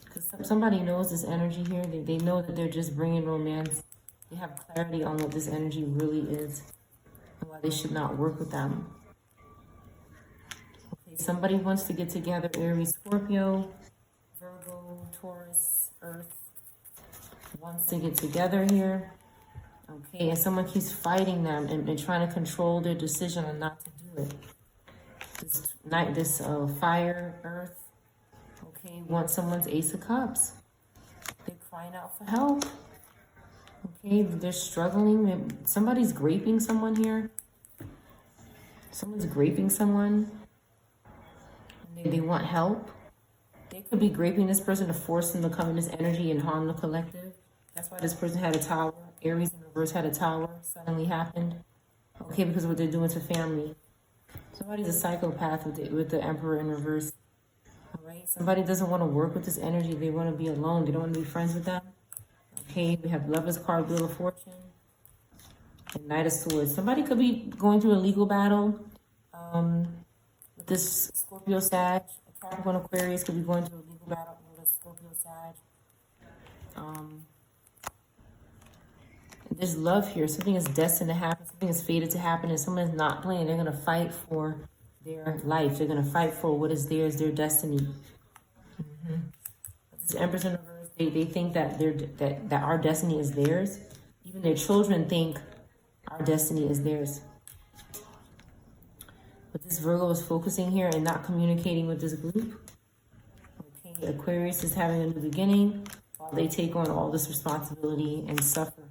Because somebody knows this energy here. They know that they're just bringing romance. They have clarity on what this energy really is and why they should not work with them. Okay, somebody wants to get together. Aries, Scorpio, Virgo, Taurus, Earth wants to get together here. Okay, and someone keeps fighting them and trying to control their decision on not to do it. This fire, earth, okay, wants someone's Ace of Cups. They're crying out for help. Okay, they're struggling. Somebody's graping someone here. Someone's graping someone. And they want help. They could be graping this person to force them to come in this energy and harm the collective. That's why this person had a tower. Aries in reverse had a tower. Suddenly happened. Okay, because of what they're doing to family. Somebody's a psychopath with the Emperor in reverse. All right, somebody doesn't want to work with this energy. They want to be alone. They don't want to be friends with them. Okay, we have Lover's card, Wheel of Fortune, and Knight of Swords. Somebody could be going through a legal battle. With this Scorpio Sag, Capricorn Aquarius could be going through a legal battle with a Scorpio Sag. There's love here. Something is destined to happen. Something is fated to happen, and someone is not playing. They're going to fight for their life. They're going to fight for what is theirs, their destiny. This Empress in reverse, they think that that our destiny is theirs. Even their children think our destiny is theirs. But this Virgo is focusing here and not communicating with this group. Okay, Aquarius is having a new beginning while they take on all this responsibility and suffer.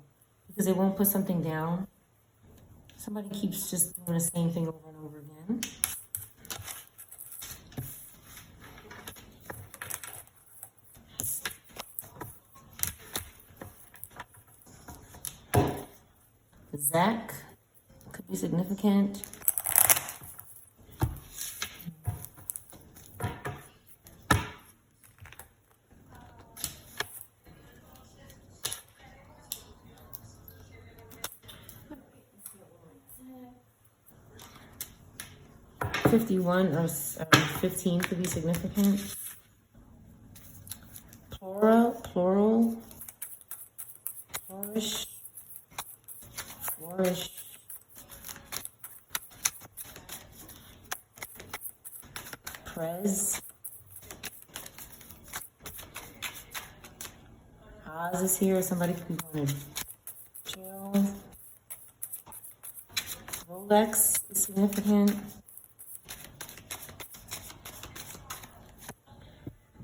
Because they won't put something down. Somebody keeps just doing the same thing over and over again. Zach could be significant. $51 or 15 could be significant. Plural, flourish. Prez. Oz is here. Somebody could be going to jail. Rolex is significant.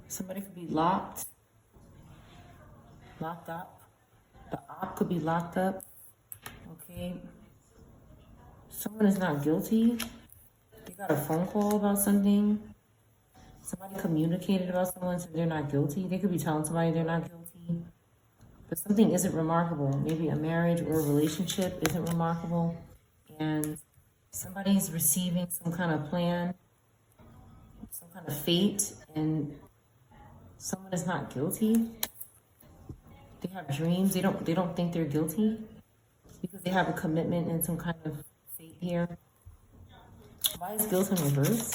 Somebody could be locked up. The op could be locked up. Okay. Someone is not guilty. They got a phone call about something. Somebody communicated about someone and said they're not guilty. They could be telling somebody they're not guilty. But something isn't remarkable. Maybe a marriage or a relationship isn't remarkable. And somebody's receiving some kind of plan, some kind of fate, and someone is not guilty. They have dreams. They don't think they're guilty because they have a commitment and some kind of fate here. Why is guilt in reverse?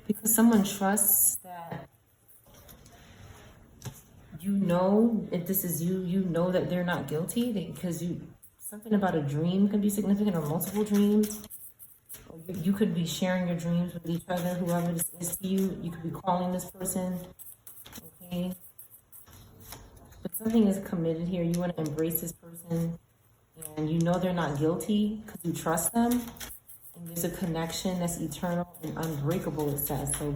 Because someone trusts that you know, if this is you, you know that they're not guilty because something about a dream can be significant, or multiple dreams. Or you could be sharing your dreams with each other, whoever this is to you. You could be calling this person, okay? But something is committed here. You want to embrace this person, and you know they're not guilty because you trust them. And there's a connection that's eternal and unbreakable, it says. So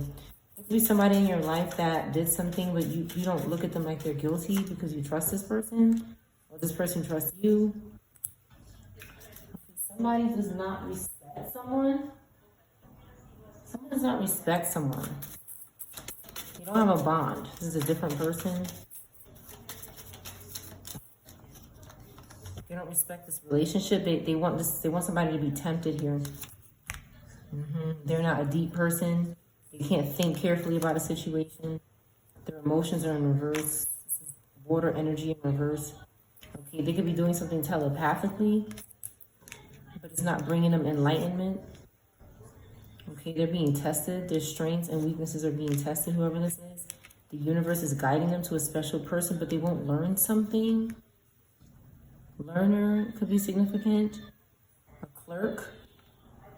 it could be somebody in your life that did something, but you don't look at them like they're guilty because you trust this person, or this person trusts you. Somebody does not respect someone. Someone does not respect someone. You don't have a bond. This is a different person. They don't respect this relationship. They want this. They want somebody to be tempted here. They're not a deep person. They can't think carefully about a situation. Their emotions are in reverse. This is water energy in reverse. Okay, they could be doing something telepathically, but it's not bringing them enlightenment. Okay, they're being tested. Their strengths and weaknesses are being tested, whoever this is. The universe is guiding them to a special person, but they won't learn something. Learner could be significant. A clerk.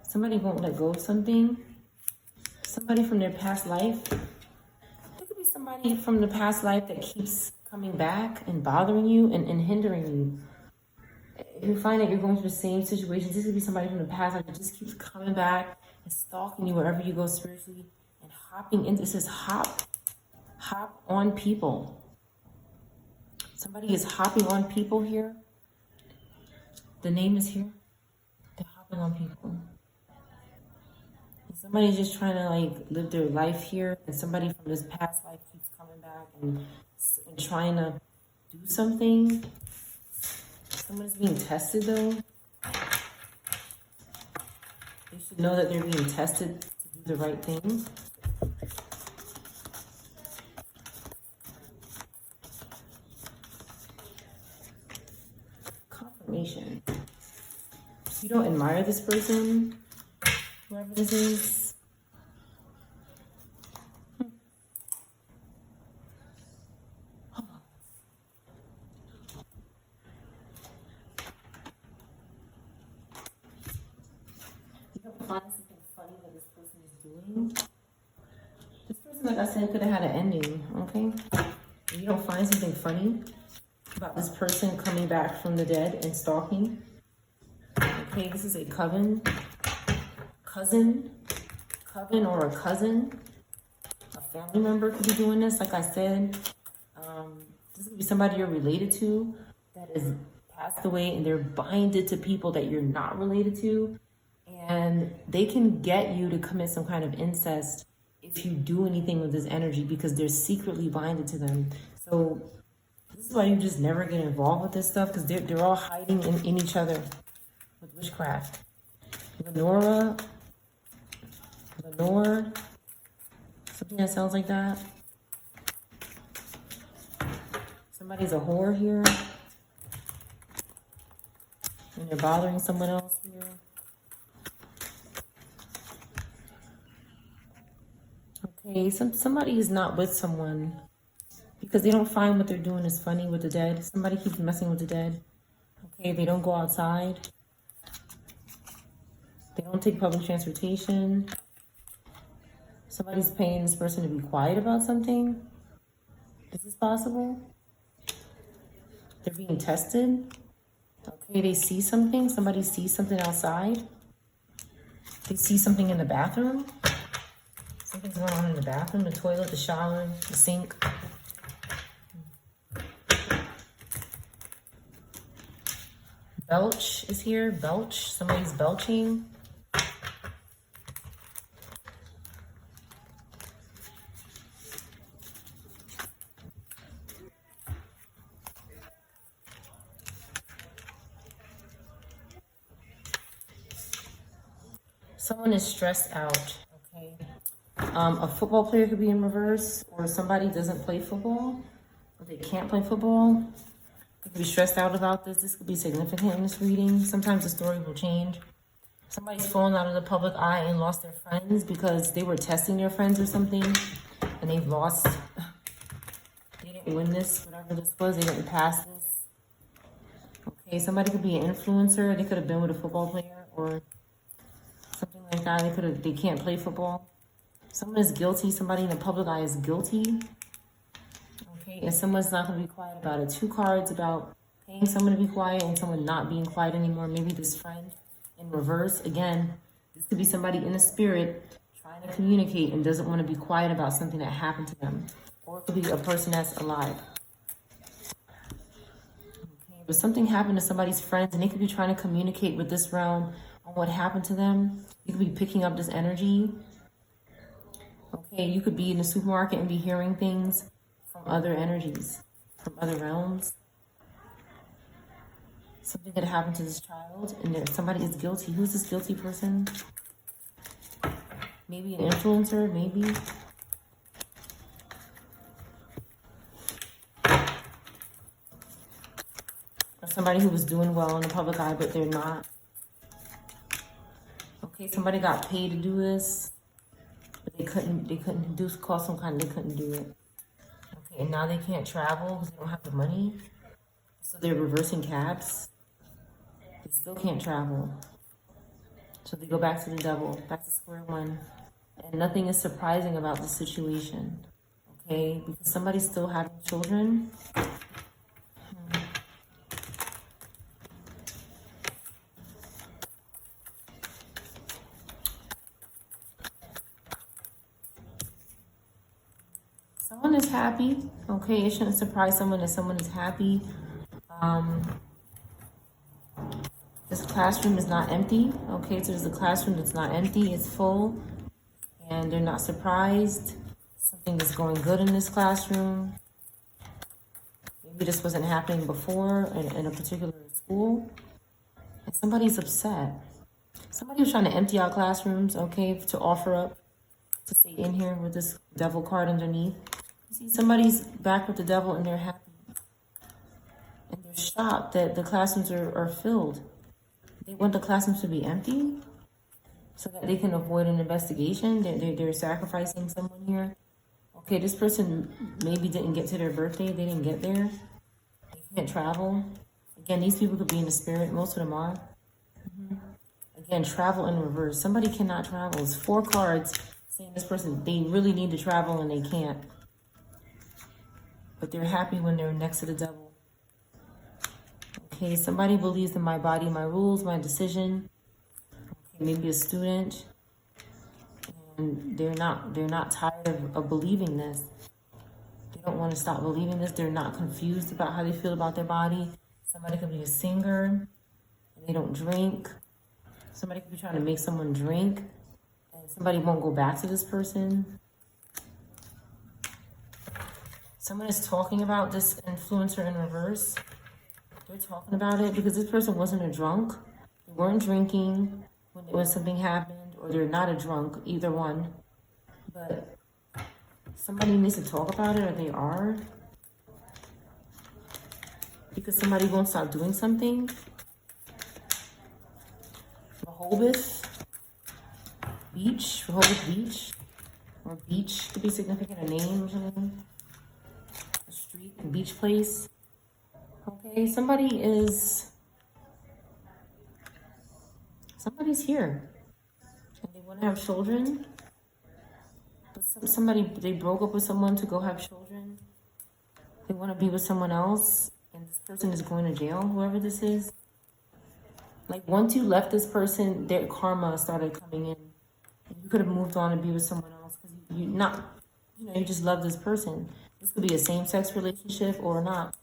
Somebody won't let go of something. somebody from their past life. There could be somebody from the past life that keeps coming back and bothering you and hindering you. If you find that you're going through the same situations, this could be somebody from the past life that just keeps coming back and stalking you wherever you go spiritually and hopping into, it says hop on people. Somebody is hopping on people here. The name is here. They're hopping on people. And somebody's just trying to like live their life here, and somebody from this past life keeps coming back and trying to do something. Someone is being tested though. They should know that they're being tested to do the right thing. Confirmation. You don't admire this person, whoever this is. You don't find something funny that this person is doing. This person, like I said, could have had an ending, okay? You don't find something funny about this person coming back from the dead and stalking. Okay, this is a cousin or a cousin. A family member could be doing this, like I said. This could be somebody you're related to that is passed away and they're binded to people that you're not related to. And they can get you to commit some kind of incest if you do anything with this energy because they're secretly binded to them. So this is why you just never get involved with this stuff because they're all hiding in each other with witchcraft. Lenore, something that sounds like that. Somebody's a whore here. And they're bothering someone else here. Okay, somebody is not with someone because they don't find what they're doing is funny with the dead. Somebody keeps messing with the dead. Okay, they don't go outside. They don't take public transportation. Somebody's paying this person to be quiet about something. Is this possible? They're being tested. Okay, they see something. Somebody sees something outside. They see something in the bathroom. Something's going on in the bathroom, the toilet, the shower, the sink. Belch is here. Belch. Somebody's belching. Someone is stressed out, okay? A football player could be in reverse, or somebody doesn't play football, or they can't play football. They could be stressed out about this. This could be significant in this reading. Sometimes the story will change. Somebody's fallen out of the public eye and lost their friends because they were testing their friends or something, and they've lost. They didn't win this, whatever this was. They didn't pass this. Okay, somebody could be an influencer. They could have been with a football player, or something like that. They can't play football. Someone is guilty. Somebody in the public eye is guilty. Okay, and someone's not going to be quiet about it. 2 cards about paying someone to be quiet and someone not being quiet anymore. Maybe this friend in reverse. Again, this could be somebody in the spirit trying to communicate and doesn't want to be quiet about something that happened to them. Or it could be a person that's alive. Okay, but something happened to somebody's friends and they could be trying to communicate with this realm on what happened to them. You could be picking up this energy. Okay, you could be in the supermarket and be hearing things from other energies, from other realms. Something that happened to this child and somebody is guilty. Who's this guilty person? Maybe an influencer, maybe. Or somebody who was doing well in the public eye, but they're not. Okay, somebody got paid to do this, but they couldn't do cause some kind, they couldn't do it. Okay, and now they can't travel because they don't have the money. So they're reversing cabs. They still can't travel. So they go back to the devil, back to square one. And nothing is surprising about the situation, okay? Because somebody's still having children. Someone is happy, okay? It shouldn't surprise someone that someone is happy. This classroom is not empty, okay? So there's a classroom that's not empty, it's full, and they're not surprised. Something is going good in this classroom. Maybe this wasn't happening before in a particular school. And somebody's upset. Somebody was trying to empty out classrooms, okay, to offer up to stay in here with this devil card underneath. You see, somebody's back with the devil and they're happy. And they're shocked that the classrooms are filled. They want the classrooms to be empty so that they can avoid an investigation. They're sacrificing someone here. Okay, this person maybe didn't get to their birthday. They didn't get there. They can't travel. Again, these people could be in the spirit. Most of them are. Again, travel in reverse. Somebody cannot travel. It's 4 cards saying this person, they really need to travel and they can't. But they're happy when they're next to the devil. Okay, somebody believes in my body, my rules, my decision. Okay, maybe a student. And they're not tired of believing this. They don't want to stop believing this. They're not confused about how they feel about their body. Somebody could be a singer and they don't drink. Somebody could be trying to make someone drink and somebody won't go back to this person. Someone is talking about this influencer in reverse. They're talking about it because this person wasn't a drunk. They weren't drinking when something happened, or they're not a drunk, either one. But somebody needs to talk about it, or they are. Because somebody won't stop doing something. Rehoboth Beach, Rehoboth Beach, or beach could be significant, a name or something. A street, a beach place. Okay, somebody's here and they want to have children, but they broke up with someone to go have children. They want to be with someone else, and this person is going to jail, whoever this is. Like, once you left this person, their karma started coming in. You could have moved on and be with someone else because you just love this person. This could be a same-sex relationship or not.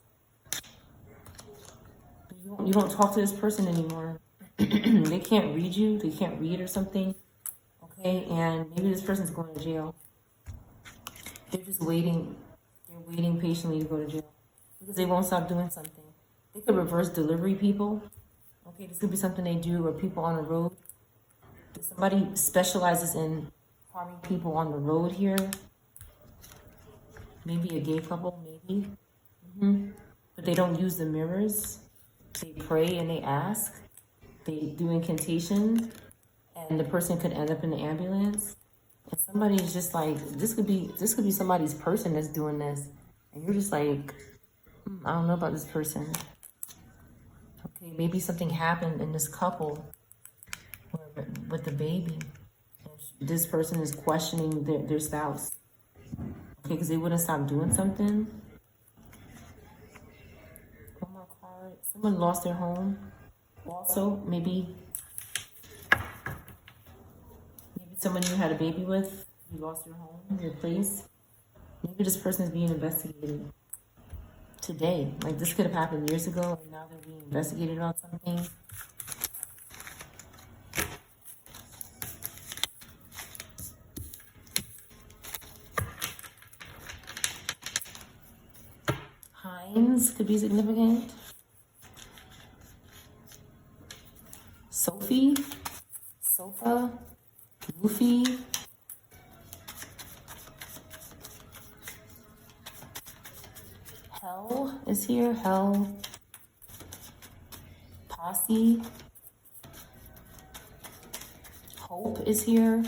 You don't talk to this person anymore. They can't read you. They can't read or something. Okay, and maybe this person's going to jail. They're just waiting. They're waiting patiently to go to jail because they won't stop doing something. They could reverse delivery people. Okay, this could be something they do, or people on the road. Somebody specializes in harming people on the road here. Maybe a gay couple, maybe. But they don't use the mirrors. They pray and they ask. They do incantation, and the person could end up in the ambulance. And somebody's just like, this could be somebody's person that's doing this, and you're just like, I don't know about this person. Okay, maybe something happened in this couple with the baby. This person is questioning their spouse. Okay, because they wouldn't stop doing something. One more card. Someone lost their home. Also, maybe someone you had a baby with, you lost your home, your place. Maybe this person is being investigated today. Like, this could have happened years ago, and now they're being investigated about something. Hines could be significant. Sophie, Sofa, Luffy. Hell is here. Hell. Posse. Hope is here.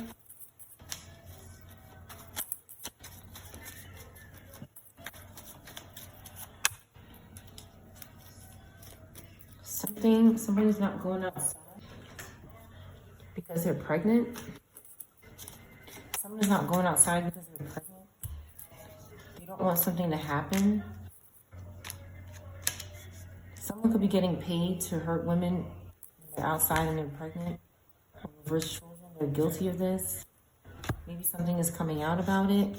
Somebody's not going outside because they're pregnant. Someone is not going outside because they're pregnant. They don't want something to happen. Someone could be getting paid to hurt women when they're outside and they're pregnant. Or reverse children, they're guilty of this. Maybe something is coming out about it.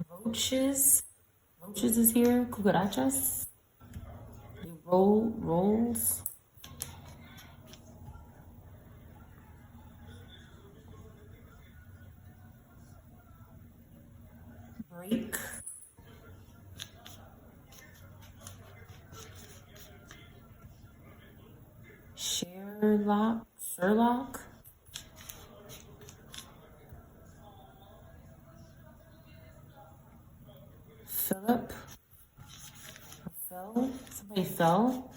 Roaches. Roaches is here. Cucarachas. They rolls. Break. Sherlock. Philip. Fell. Somebody fell.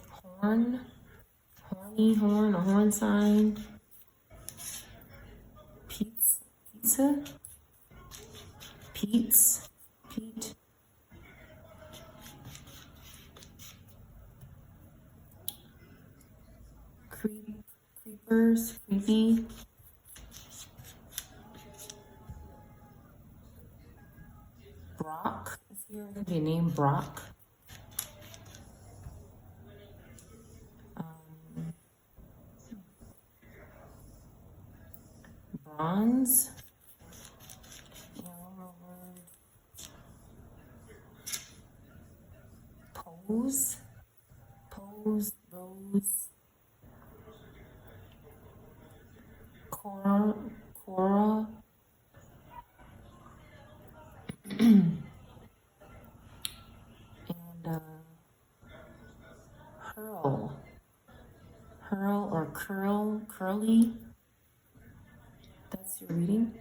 Horn. Horny horn, a horn sign. Pizza. Pete. Creepers, creepy. Brock is here. Could be named Brock. Bronze. Pose, Rose. Cora. And Hurl or curly. That's your reading.